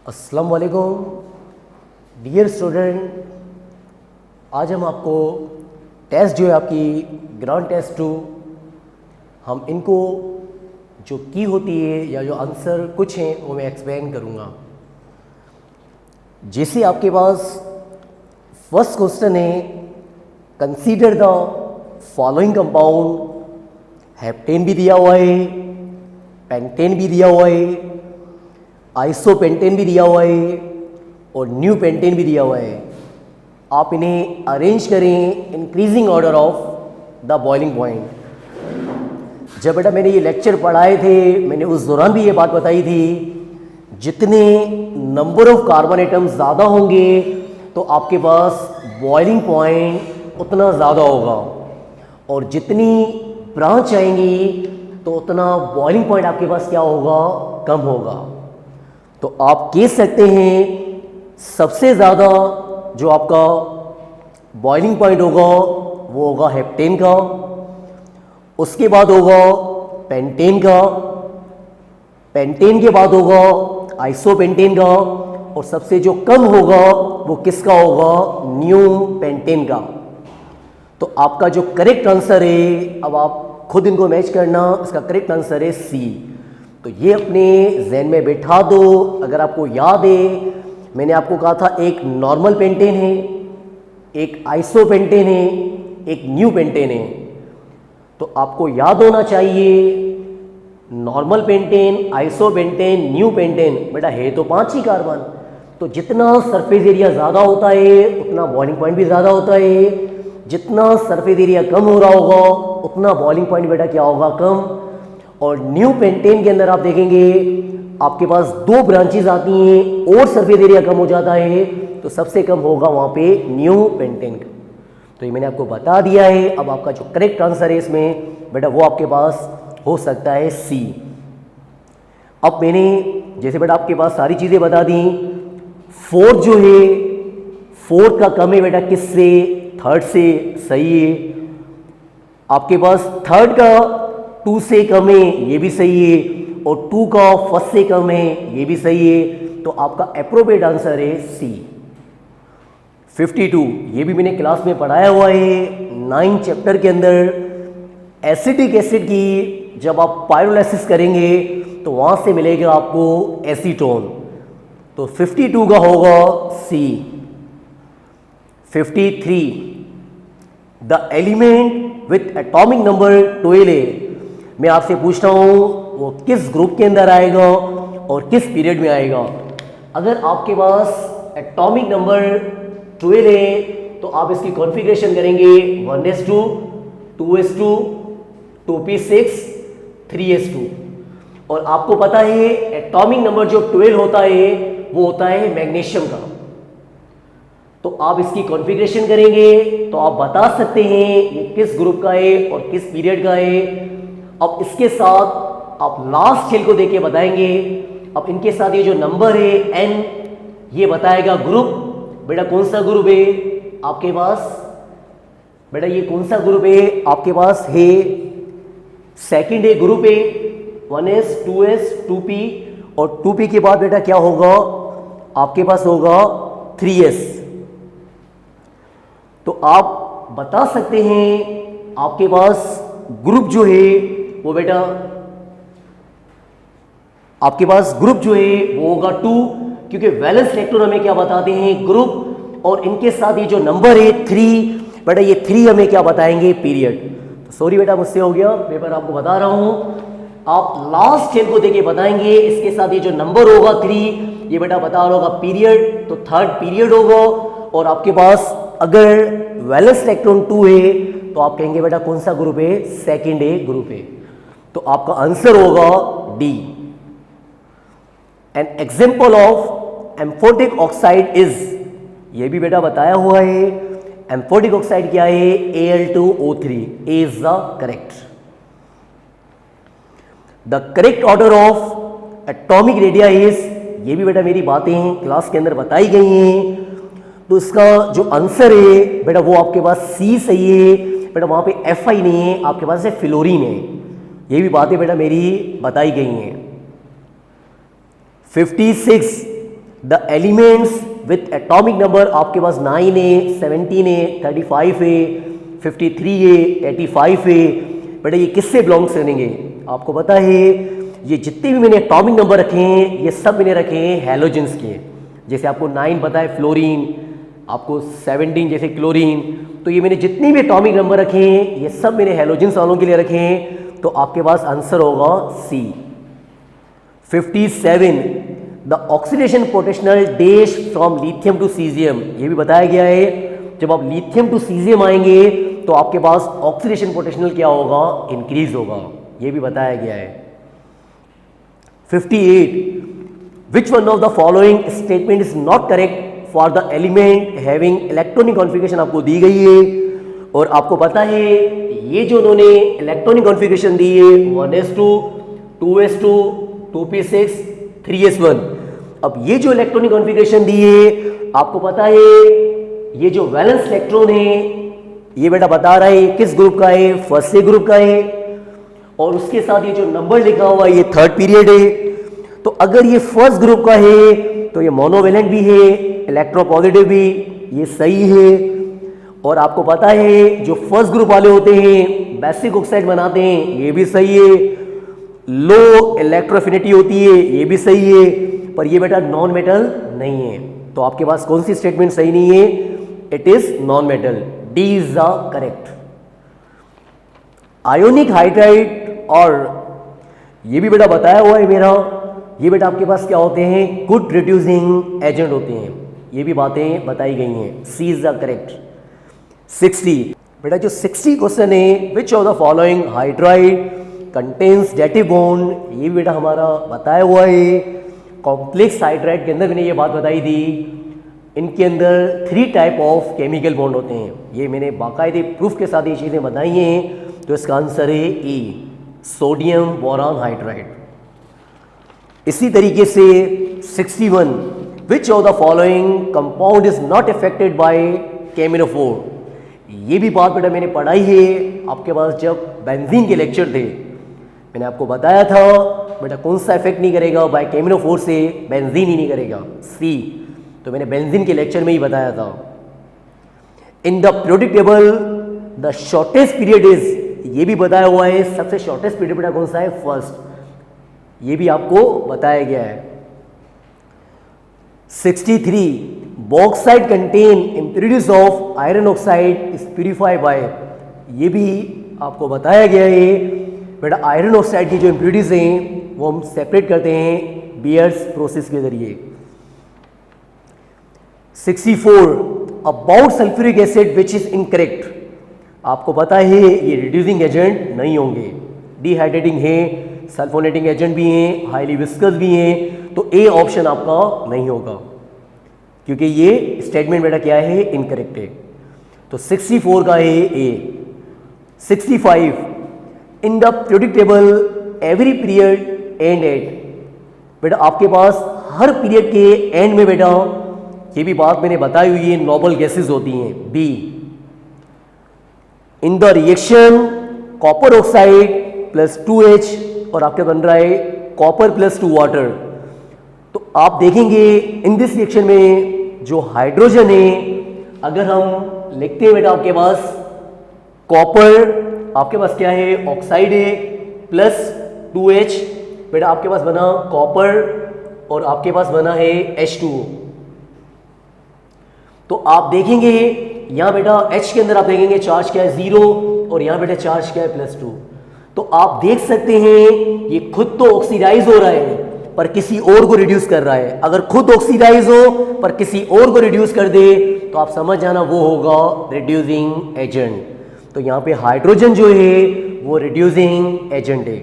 अस्सलाम वालेकुम dear student. आज हम आपको टेस्ट जो है आपकी ग्रांड टेस्ट 2, हम इनको जो की होती है या जो आंसर कुछ हैं वो मैं एक्सप्लेन करूँगा। जैसे आपके पास फर्स्ट क्वेश्चन है, consider the following compound, heptane भी दिया हुआ है, पेंटेन भी दिया हुआ है, आइसोपेंटेन भी दिया हुआ है और न्यू पेंटेन भी दिया हुआ है। आप इन्हें अरेंज करें increasing order of the boiling point. जब बेटा मैंने ये लेक्चर पढ़ाए थे, मैंने उस दौरान भी ये बात बताई थी, जितने नंबर ऑफ कार्बन एटम्स ज़्यादा होंगे तो आपके पास बॉइलिंग पॉइंट उतना ज़्यादा होगा, और जितनी ब्रांच आएंगी तो उतना बॉइलिंग पॉइंट आपके पास क्या होगा, कम होगा। तो आप कह सकते हैं सबसे ज़्यादा जो आपका बॉइलिंग पॉइंट होगा वो होगा हेप्टेन का, उसके बाद होगा पेंटेन का, पेंटेन के बाद होगा आइसोपेंटेन का, और सबसे जो कम होगा वो किसका होगा, न्यू पेंटेन का। तो आपका जो करेक्ट आंसर है, अब आप खुद इनको मैच करना, इसका करेक्ट आंसर है सी। तो ये अपने जहन में बैठा दो। अगर आपको याद है, मैंने आपको कहा था एक नॉर्मल पेंटेन है, एक आइसोपेंटेन है, एक न्यू पेंटेन है। तो आपको याद होना चाहिए normal pentane, isopentane, new pentane, बेटा है तो 5 ही कार्बन। तो जितना सरफेस एरिया ज़्यादा होता है उतना बॉइलिंग पॉइंट भी ज़्यादा होता है, जितना सरफेस एरिया कम हो रहा होगा उतना बॉइलिंग पॉइंट बेटा क्या होगा, कम। और न्यू पेंटेन के अंदर आप देखेंगे आपके पास 2 ब्रांचेस आती हैं और सरफेस एरिया कम हो जाता है, तो सबसे कम होगा वहाँ पे न्यू पेंटेन का। तो ये मैंने आपको बता दिया है। अब आपका जो करेक्ट आंसर है इसमें बेटा वो आपके पास हो सकता है सी। अब मैंने जैसे बेटा आपके पास सारी चीज़ें बता दी, फोर्थ जो है, फोर्थ का कम है बेटा किससे, थर्ड से, सही है। आपके पास थर्ड का 2 से कम है, ये भी सही है, और 2 का फर्स्ट से कम है, ये भी सही है। तो आपका एप्रोप्रिएट आंसर है सी 52। ये भी मैंने क्लास में पढ़ाया हुआ है 9 चैप्टर के अंदर। एसिटिक एसिड की जब आप पायरोलाइसिस करेंगे तो वहां से मिलेगा आपको एसीटोन। तो 52 का होगा सी। 53, the element with atomic number 12 है। मैं आपसे पूछता हूं वो किस ग्रुप के अंदर आएगा और किस पीरियड में आएगा। अगर आपके पास एटॉमिक नंबर 12 है तो आप इसकी कॉन्फ़िगरेशन करेंगे 1s2, 2s2, 2p6, 3s2। और आपको पता है एटॉमिक नंबर जो 12 होता है वो होता है मैग्नीशियम का। तो आप इसकी कॉन्फ़िगरेशन करेंगे तो आप बता सकते हैं ये किस ग्रुप का है और किस पीरियड का है। अब इसके साथ आप लास्ट खेल को देके बताएंगे। अब इनके साथ ये जो नंबर है n, ये बताएगा ग्रुप। बेटा कौन सा ग्रुप है आपके पास, बेटा ये कौन सा ग्रुप है आपके पास है, सेकंड है ग्रुप है 1s, 2s, 2p, और 2p के बाद बेटा क्या होगा आपके पास होगा 3s। तो आप बता सकते हैं आपके पास ग्रुप जो है वो बेटा आपके पास ग्रुप जो है वो होगा 2, क्योंकि वैलेंस इलेक्ट्रॉन हमें क्या बताते हैं, ग्रुप। और इनके साथ ये जो नंबर है 3, बेटा ये 3 हमें क्या बताएंगे, पीरियड। तो सॉरी बेटा मुझसे हो गया, पेपर आपको बता रहा हूं। आप लास्ट खेल को देके बताएंगे इसके साथ ये जो नंबर होगा 3, ये बेटा बता रहा होगा पीरियड, तो थर्ड पीरियड होगा। और आपके पास अगर वैलेंस इलेक्ट्रॉन 2 है तो आप कहेंगे बेटा कौन सा ग्रुप है, सेकंड है ग्रुप है। तो आपका आंसर होगा D. An example of amphoteric oxide is, ये भी बेटा बताया हुआ है। एम्फोटिक ऑक्साइड क्या है, Al2O3, A is the correct. The correct order of atomic radii is, ये भी बेटा मेरी बातें हैं क्लास के अंदर बताई गई हैं। तो इसका जो आंसर है बेटा वो आपके पास सी सही है। बेटा वहां पे Fi नहीं है, आपके पास है फ्लोरीन है। ये भी बातें बेटा मेरी बताई गई हैं। 56, the elements with atomic number आपके पास 9 है, 17 है, 35 है, 53 है, 85 है। बेटा ये किससे बिलोंग्स करेंगे? आपको पता है ये जितने भी मैंने एटॉमिक नंबर रखे हैं ये सब मैंने रखे हैं हैलोजेंस के। जैसे आपको 9 पता है फ्लोरीन, आपको 17 जैसे क्लोरीन, तो ये मैंने जितने भी एटॉमिक नंबर रखे हैं ये सब मैंने हैलोजेंस वालों के लिए रखे हैं। तो आपके पास आंसर होगा C. 57 the oxidation potential dash from lithium to caesium, ये भी बताया गया है। जब आप लिथियम टू सीजियम आएंगे तो आपके पास ऑक्सीडेशन पोटेंशियल क्या होगा? इंक्रीज होगा, ये भी बताया गया है। 58 which one of the following statement is not correct for the element having electronic configuration, आपको दी गई है और आपको पता है ये जो उन्होंने इलेक्ट्रॉनिक कॉन्फ़िगरेशन दी है 1s2, 2s2, 2p6, 3s1। अब ये जो इलेक्ट्रॉनिक कॉन्फ़िगरेशन दी है आपको पता है ये जो वैलेंस इलेक्ट्रॉन है ये बेटा बता रहा है किस ग्रुप का है? फर्स्ट से ग्रुप का है। और उसके साथ ये जो नंबर लिखा हुआ है ये थर्ड पीरियड है। तो अगर ये फर्स्ट ग्रुप का है तो ये मोनोवेलेंट भी है, इलेक्ट्रोपॉजिटिव भी, ये सही है। और आपको पता है जो फर्स्ट ग्रुप वाले होते हैं बेसिक ऑक्साइड बनाते हैं, ये भी सही है। लो इलेक्ट्रोफिनिटी होती है, ये भी सही है। पर ये बेटा नॉन मेटल नहीं है। तो आपके पास कौन सी स्टेटमेंट सही नहीं है? It is non metal, D is the correct. Ionic hydride, और ये भी बेटा बताया हुआ है मेरा, ये बेटा आपके पास क्या होते हैं? गुड रिड्यूसिंग एजेंट होते हैं। ये भी बातें बताई गई हैं, सी इज द करेक्ट। 60 बेटा जो 60 क्वेश्चन है, विच of the following hydride contains dative bond, ये भी बेटा हमारा बताया हुआ है। कॉम्प्लेक्स हाइड्राइड के अंदर मैंने ये बात बताई थी, इनके अंदर 3 टाइप ऑफ केमिकल बॉन्ड होते हैं। ये मैंने बाकायदे प्रूफ के साथ ये चीज़ें बताई हैं। तो इसका आंसर है ए, सोडियम बोरॉन हाइड्राइड। इसी तरीके से 61 which of the following compound is not affected by केमिनोफोर, ये भी बात बेटा मैंने पढ़ाई है आपके पास जब बेंजीन के लेक्चर थे। मैंने आपको बताया था बेटा कौन सा इफेक्ट नहीं करेगा बाय केमिनोफोर से? बेंजीन ही नहीं करेगा, सी। तो मैंने बेंजीन के लेक्चर में ही बताया था। इन the periodic table the shortest period is, ये भी बताया हुआ है। सबसे शॉर्टेस्ट पीरियड बेटा कौन सा है? फर्स्ट, ये भी आपको बताया गया है। 63 bauxite contain impurities of iron oxide is purified bye, ये भी आपको बताया गया है बेटा। आयरन ऑक्साइड की जो इम्प्यूरिटीज हैं वो हम सेपरेट करते हैं बियर्स प्रोसेस के जरिए। 64 about sulphuric acid which is incorrect, आपको पता है ये रिड्यूसिंग एजेंट नहीं होंगे, डिहाइड्रेटिंग है, सल्फोनेटिंग एजेंट भी हैं, हाईली विस्कस भी हैं। तो ए ऑप्शन आपका नहीं होगा क्योंकि ये स्टेटमेंट बेटा क्या है? इनकरेक्ट है। तो 64 का है A. 65 in the periodic table every period end at, बेटा आपके पास हर पीरियड के एंड में बेटा ये भी बात मैंने बताई हुई है नोबल गैसेस होती हैं। Be in the reaction copper oxide plus 2H और आपके बन रहा है कॉपर प्लस 2 वाटर। तो आप देखेंगे इन दिस रिएक्शन में जो हाइड्रोजन है, अगर हम लिखते हैं बेटा आपके पास कॉपर, आपके पास क्या है? ऑक्साइड है प्लस 2H, बेटा आपके पास बना कॉपर और आपके पास बना है H2O। तो आप देखेंगे यहाँ बेटा H के अंदर आप देखेंगे चार्ज क्या है? 0, और यहाँ बेटा चार्ज क्या है? +2। तो आप देख सकते हैं ये खुद तो ऑक्सीडाइज हो रहा है पर किसी और को रिड्यूस कर रहा है। अगर खुद ऑक्सीडाइज हो पर किसी और को रिड्यूस कर दे तो आप समझ जाना वो होगा रिड्यूसिंग एजेंट। तो यहाँ पे हाइड्रोजन जो है वो रिड्यूसिंग एजेंट है।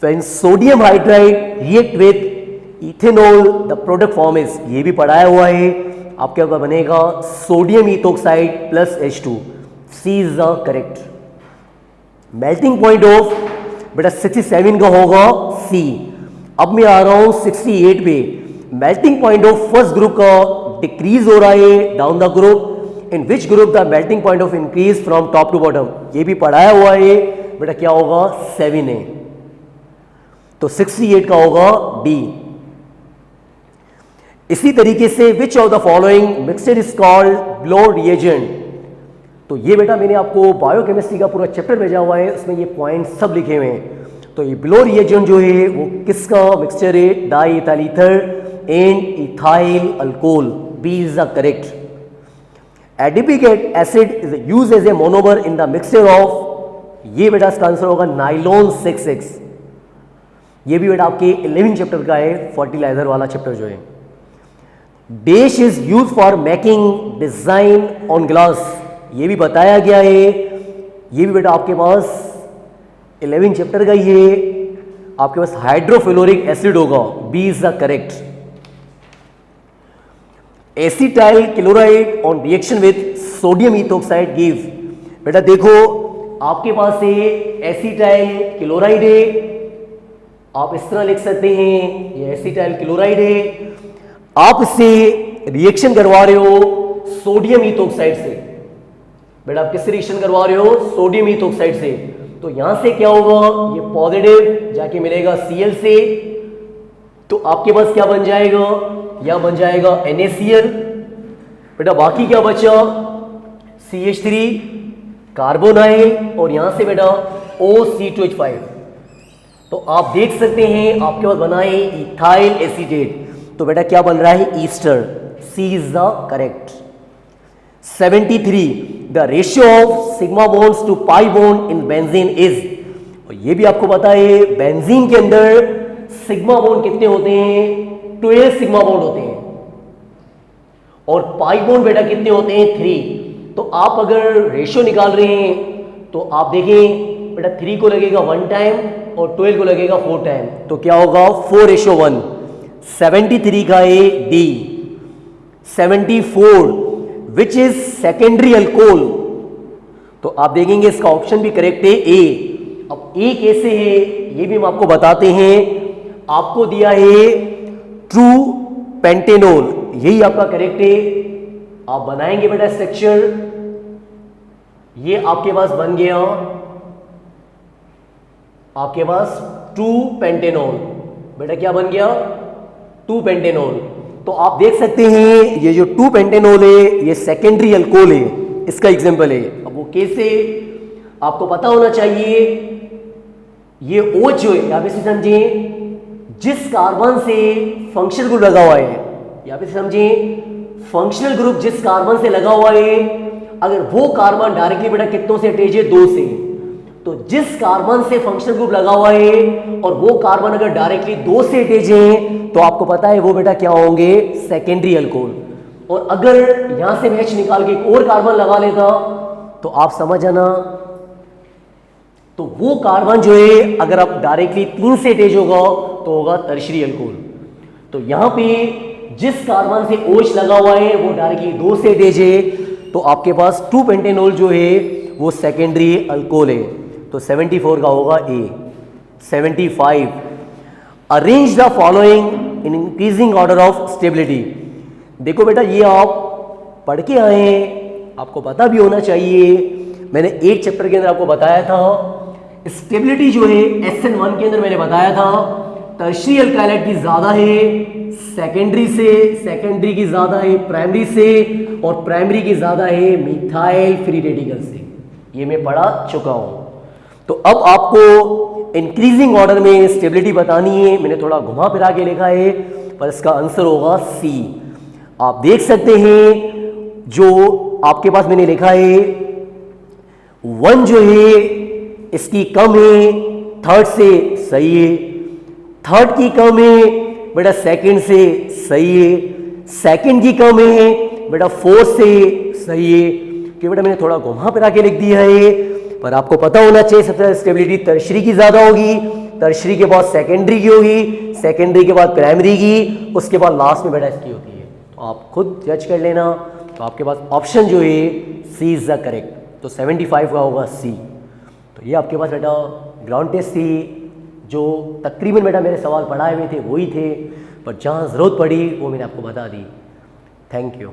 When sodium hydride react with ethanol the product form is, ये भी पढ़ाया हुआ है। आपके पास बनेगा sodium ethoxide plus H2, C is the correct. Melting point of बेटा 67 का होगा सी। अब मैं आ रहा हूं 68 पे। Melting point of first group का डिक्रीज हो रहा है down the group, in which group the melting point of increase from top to bottom, ये भी पढ़ाया हुआ है बेटा। क्या होगा? 7 है। तो 68 का होगा डी। इसी तरीके से विच of the following mixture is called blow reagent. तो ये बेटा मैंने आपको बायोकेमिस्ट्री का पूरा चैप्टर भेजा हुआ है, उसमें ये पॉइंट सब लिखे हुए हैं। तो ये ब्लो रिएजेंट जो है वो किसका मिक्सचर है? Diethyl ether and ethyl alcohol. B is the correct. Adipic acid is use as a monomer in the mixture of, ये बेटा इसका आंसर होगा नाइलॉन 6X। ये भी बेटा आपके 11 चैप्टर का है, फर्टिलाइजर वाला चैप्टर जो है। Dash is use for making design on glass, ये भी बताया गया है। ये भी बेटा आपके पास 11 चैप्टर का ही है। आपके पास हाइड्रोफ्लोरिक एसिड होगा, B is the correct. Acetyl chloride on reaction with sodium ethoxide give, बेटा देखो आपके पास है एसिटाइल क्लोराइड है, आप इस तरह लिख सकते हैं ये एसिटाइल क्लोराइड है। आप इससे रिएक्शन करवा रहे हो सोडियम इथोक्साइड से। बेटा आप किससे रिएक्शन करवा रहे हो? सोडियम इथोक्साइड से। तो यहां से क्या होगा? ये पॉजिटिव जाके मिलेगा Cl से, तो आपके पास क्या बन जाएगा? यह बन जाएगा NaCl। बेटा बाकी क्या बचा? CH3 कार्बोनाइल और यहां से बेटा OC2H5। तो आप देख सकते हैं आपके पास बना है इथाइल एसीटेट। तो बेटा क्या बन रहा है? Ester. C is the correct. 73 the ratio of sigma bonds to pi bond in benzene is, और ये भी आपको पता है बेंजीन के अंदर सिग्मा बॉन्ड कितने होते हैं? 12 सिग्मा बॉन्ड होते हैं, और पाई बॉन्ड बेटा कितने होते हैं? 3। तो आप अगर रेशियो निकाल रहे हैं तो आप देखें बेटा 3 को लगेगा 1 टाइम और 12 को लगेगा 4 टाइम, तो क्या होगा? 4:1। 73 का है D. 74 which is secondary alcohol, तो आप देखेंगे इसका ऑप्शन भी करेक्ट है ए। अब ए कैसे है ये भी हम आपको बताते हैं। आपको दिया है ट्रू पेंटेनॉल, यही आपका करेक्ट है। आप बनाएंगे बेटा स्ट्रक्चर, ये आपके पास बन गया आपके पास 2 पेंटेनॉल। बेटा क्या बन गया? 2 पेंटेनॉल। तो आप देख सकते हैं ये जो 2 पेंटेनॉल है ये सेकेंडरी अल्कोहल है, इसका एग्जांपल है। अब वो कैसे आपको पता होना चाहिए। ये O जो है यहां पे से समझे जिस कार्बन से फंक्शनल ग्रुप लगा हुआ है, यहां पे समझे फंक्शनल ग्रुप जिस कार्बन से लगा हुआ है, अगर वो कार्बन डायरेक्टली बेटा कितनों से अटैच है? 2 से। तो जिस कार्बन से फंक्शनल ग्रुप लगा हुआ है और वो कार्बन अगर डायरेक्टली 2 से अटैच है तो आपको पता है वो बेटा क्या होंगे? Secondary alcohol. और अगर यहां से मैच निकाल के एक और कार्बन लगा लेता तो आप समझ जाना, तो वो कार्बन जो है अगर आप डायरेक्टली 3 से अटैच होगा तो होगा टर्शियरी अल्कोहल। तो यहां पे जिस कार्बन से OH लगा हुआ है वो डायरेक्टली 2 से अटैच है, तो आपके पास 2 पेंटेनॉल जो है वो सेकेंडरी अल्कोहल है। तो 74 का होगा ए। 75 arrange the following in increasing order of stability. देखो बेटा ये आप पढ़ के आए हैं, आपको पता भी होना चाहिए। मैंने एक चैप्टर के अंदर आपको बताया था स्टेबिलिटी जो है SN1 के अंदर मैंने बताया था टर्शियरी अल्काइलाइड की ज्यादा है सेकेंडरी से, सेकेंडरी की ज्यादा है प्राइमरी से, और प्राइमरी की ज्यादा है मिथाइल फ्री रेडिकल से। ये मैं पढ़ा चुका हूं। तो अब आपको इंक्रीजिंग ऑर्डर में स्टेबिलिटी बतानी है। मैंने थोड़ा घुमा फिरा के लिखा है पर इसका आंसर होगा सी। आप देख सकते हैं जो आपके पास मैंने लिखा है 1 जो है इसकी कम है थर्ड से, सही है। थर्ड की कम है बेटा सेकंड से, सही है। सेकंड की कम है बेटा फोर्थ से, सही है। कि बेटा मैंने थोड़ा घुमा फिरा के लिख दिया है पर आपको पता होना चाहिए सबसे ज्यादा स्टेबिलिटी टर्शियरी की ज्यादा होगी, टर्शियरी के बाद सेकेंडरी की होगी, सेकेंडरी के बाद प्राइमरी की, उसके बाद लास्ट में बेटा इसकी होती है। तो आप खुद जज कर लेना। तो आपके पास ऑप्शन जो है सी इज द करेक्ट। तो 75 का होगा सी। तो ये आपके पास बेटा ग्राउंड टेस्ट थी, जो तकरीबन बेटा मेरे सवाल पढ़ाए हुए थे वही थे, पर जहाँ ज़रूरत पड़ी वो मैंने आपको बता दी। Thank you.